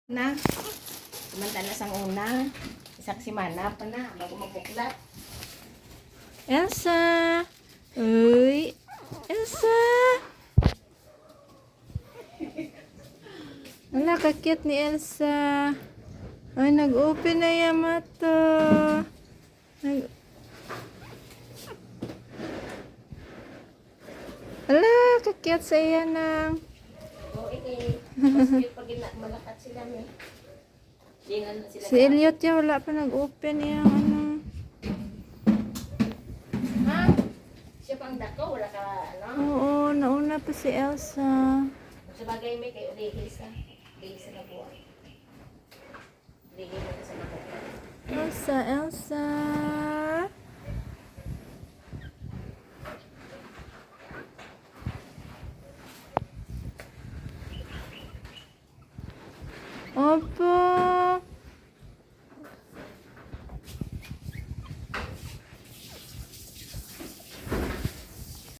Na, samantala sang una, isang simana pa na, bago mabuklat. Elsa! Uy! Elsa! Wala, kakit ni Elsa. Ay, nag-open na yung mata. Wala, kakit sa iya nang. O, mas cute pag malakat sila may. Di na sila Si Elliot ya, wala pa nag-open yung ano. Ha? Siya pang dako, wala ka, ano? Oo, nauna pa si Elsa. Sa bagay may kayo, lihis na. Lihis na buwan. Lihis na sa mabuklat. Elsa, Elsa. Opo.